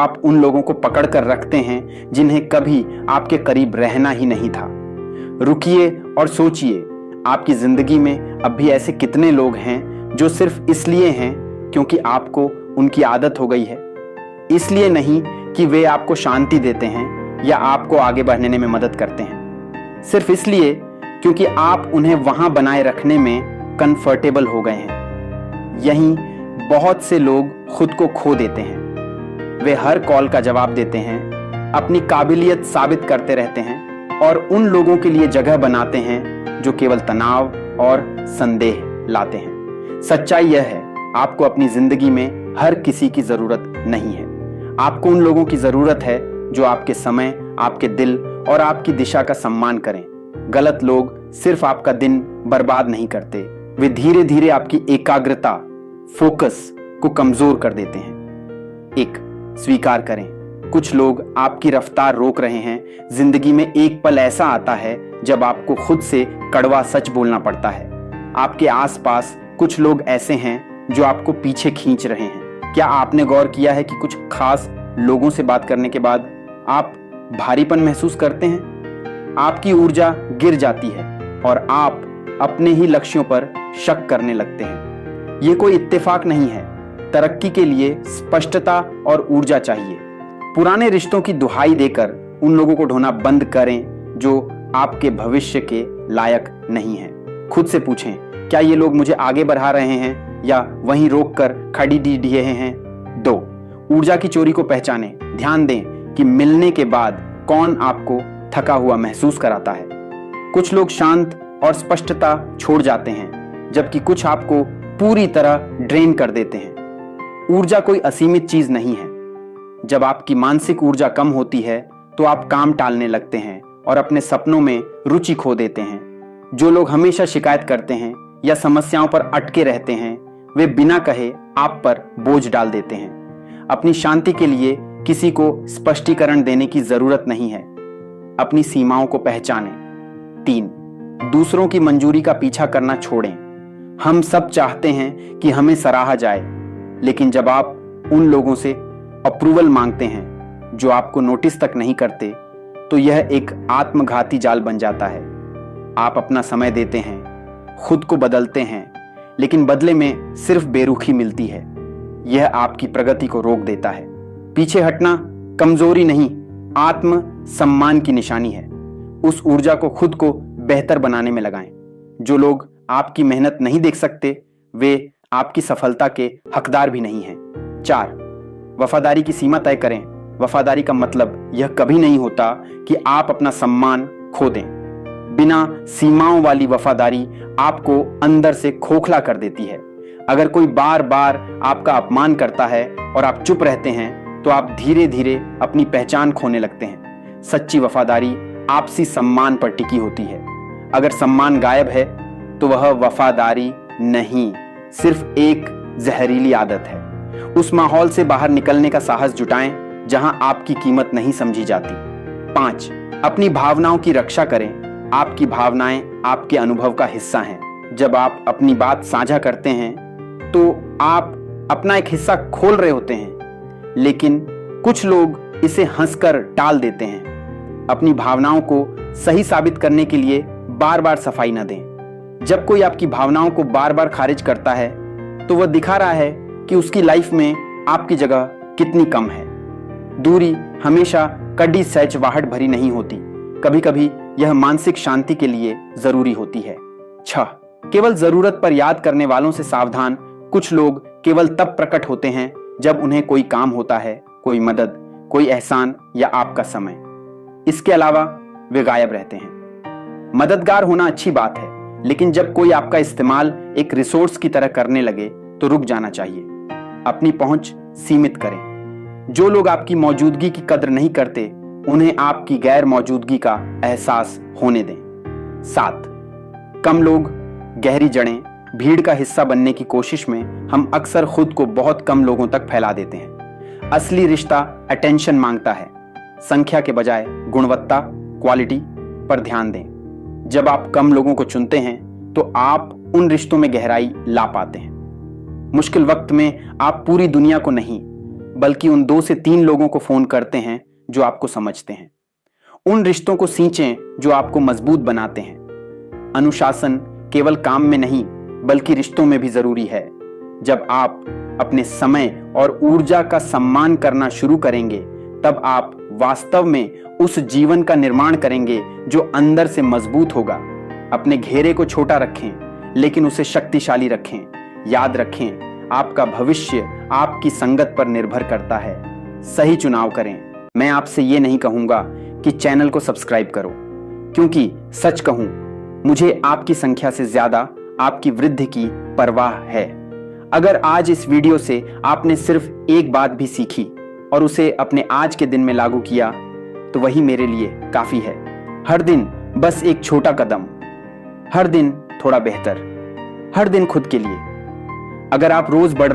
आप उन लोगों को पकड़ कर रखते हैं जिन्हें कभी आपके करीब रहना ही नहीं था। रुकिए और सोचिए, आपकी जिंदगी में अब भी ऐसे कितने लोग हैं जो सिर्फ इसलिए हैं क्योंकि आपको उनकी आदत हो गई है। इसलिए नहीं कि वे आपको शांति देते हैं या आपको आगे बढ़ने में मदद करते हैं, सिर्फ इसलिए क्योंकि आप उन्हें वहां बनाए रखने में कंफर्टेबल हो गए हैं। यहीं बहुत से लोग खुद को खो देते हैं। वे हर कॉल का जवाब देते हैं, अपनी काबिलियत साबित करते रहते हैं और उन लोगों के लिए जगह बनाते हैं जो केवल तनाव और संदेह लाते हैं। सच्चाई यह है, आपको अपनी जिंदगी में हर किसी की जरूरत नहीं है। आपको उन लोगों की जरूरत है जो आपके समय, आपके दिल और आपकी दिशा का सम्मान करें। गलत लोग सिर्फ आपका दिन बर्बाद नहीं करते, वे धीरे धीरे आपकी एकाग्रता, फोकस को कमजोर कर देते हैं। एक, स्वीकार करें, कुछ लोग आपकी रफ्तार रोक रहे हैं। जिंदगी में एक पल ऐसा आता है जब आपको खुद से कड़वा सच बोलना पड़ता है। आपके आसपास कुछ लोग ऐसे हैं जो आपको पीछे खींच रहे हैं। क्या आपने गौर किया है कि कुछ खास लोगों से बात करने के बाद आप भारीपन महसूस करते हैं? आपकी ऊर्जा गिर जाती है और आप अपने ही लक्ष्यों पर शक करने लगते हैं। यह कोई इत्तेफाक नहीं है। तरक्की के लिए स्पष्टता और ऊर्जा चाहिए। पुराने रिश्तों की दुहाई देकर उन लोगों को ढूंढना बंद करें जो आपके भविष्य के लायक नहीं हैं। खुद से पूछें, क्या ये लोग मुझे आगे बढ़ा रहे हैं या वहीं रोककर खड़ी दिए हैं? 2, ऊर्जा की चोरी को पहचानें। ध्यान दें कि मिलने के बाद कौन आपको थका हुआ महसूस कराता है। कुछ लोग शांत और स्पष्टता छोड़ जाते हैं, जबकि कुछ आपको पूरी तरह ड्रेन कर देते हैं। ऊर्जा कोई असीमित चीज नहीं है। जब आपकी मानसिक ऊर्जा कम होती है तो आप काम टालने लगते हैं और अपने सपनों में रुचि खो देते हैं। जो लोग हमेशा शिकायत करते हैं या समस्याओं पर अटके रहते हैं, वे बिना कहे आप पर बोझ डाल देते हैं। अपनी शांति के लिए किसी को स्पष्टीकरण देने की जरूरत नहीं है। अपनी सीमाओं को पहचानें। 3, दूसरों की मंजूरी का पीछा करना छोड़ें। हम सब चाहते हैं कि हमें सराहा जाए, लेकिन जब आप उन लोगों से अप्रूवल मांगते हैं जो आपको नोटिस तक नहीं करते, तो यह एक आत्मघाती जाल बन जाता है। आप अपना समय देते हैं, खुद को बदलते हैं, लेकिन बदले में सिर्फ बेरुखी मिलती है। यह आपकी प्रगति को रोक देता है। पीछे हटना कमजोरी नहीं, आत्म सम्मान की निशानी है। उस ऊर्जा को खुद को बेहतर बनाने में लगाएं। जो लोग आपकी मेहनत नहीं देख सकते, वे आपकी सफलता के हकदार भी नहीं हैं। 4, वफादारी की सीमा तय करें। वफादारी का मतलब यह कभी नहीं होता कि आप अपना सम्मान खो दें। बिना सीमाओं वाली वफादारी आपको अंदर से खोखला कर देती है। अगर कोई बार बार आपका अपमान करता है और आप चुप रहते हैं, तो आप धीरे धीरे अपनी पहचान खोने लगते हैं। सच्ची वफादारी आपसी सम्मान पर टिकी होती है। अगर सम्मान गायब है तो वह वफादारी नहीं, सिर्फ एक जहरीली आदत है। उस माहौल से बाहर निकलने का साहस जुटाएं जहां आपकी कीमत नहीं समझी जाती। 5, अपनी भावनाओं की रक्षा करें। आपकी भावनाएं आपके अनुभव का हिस्सा हैं। जब आप अपनी बात साझा करते हैं तो आप अपना एक हिस्सा खोल रहे होते हैं, लेकिन कुछ लोग इसे हंसकर टाल देते हैं। अपनी भावनाओं को सही साबित करने के लिए बार बार सफाई न दें। जब कोई आपकी भावनाओं को बार बार खारिज करता है, तो वह दिखा रहा है कि उसकी लाइफ में आपकी जगह कितनी कम है। दूरी हमेशा कड़ी सहजवाहट भरी नहीं होती। कभी कभी यह मानसिक शांति के लिए जरूरी होती है। 6, केवल जरूरत पर याद करने वालों से सावधान। कुछ लोग केवल तब प्रकट होते हैं जब उन्हें कोई काम होता है, कोई मदद, कोई एहसान या आपका समय। इसके अलावा वे गायब रहते हैं। मददगार होना अच्छी बात है, लेकिन जब कोई आपका इस्तेमाल एक रिसोर्स की तरह करने लगे तो रुक जाना चाहिए। अपनी पहुंच सीमित करें। जो लोग आपकी मौजूदगी की कद्र नहीं करते, उन्हें आपकी गैर मौजूदगी का एहसास होने दें। 7, कम लोग, गहरी जड़ें। भीड़ का हिस्सा बनने की कोशिश में हम अक्सर खुद को बहुत कम लोगों तक फैला देते हैं। असली रिश्ता अटेंशन मांगता है, संख्या के बजाय गुणवत्ता, क्वालिटी पर ध्यान दें। जब आप कम लोगों को चुनते हैं तो आप उन रिश्तों में गहराई ला पाते हैं। मुश्किल वक्त में आप पूरी दुनिया को नहीं, बल्कि उन 2 से 3 लोगों को फोन करते हैं जो आपको समझते हैं। उन रिश्तों को सींचें जो आपको मजबूत बनाते हैं। अनुशासन केवल काम में नहीं बल्कि रिश्तों में भी जरूरी है। जब आप अपने समय और ऊर्जा का सम्मान करना शुरू करेंगे, तब आप वास्तव में उस जीवन का निर्माण करेंगे जो अंदर से मजबूत होगा। अपने घेरे को छोटा रखें, लेकिन उसे शक्तिशाली रखें। याद रखें, आपका भविष्य आपकी संगत पर निर्भर करता है। सही चुनाव करें। मैं आपसे ये नहीं कहूंगा कि चैनल को सब्सक्राइब करो, क्योंकि सच कहूं, मुझे आपकी संख्या से ज्यादा आपकी वृद्धि की परवाह है। अगर आज इस वीडियो से आपने सिर्फ एक बात भी सीखी और उसे अपने आज के दिन में लागू किया, तो वही मेरे लिए काफी है। हर दिन बस एक छोटा कदम, हर दिन थोड़ा बेहतर, हर दिन खुद के लिए। अगर आप रोज बढ़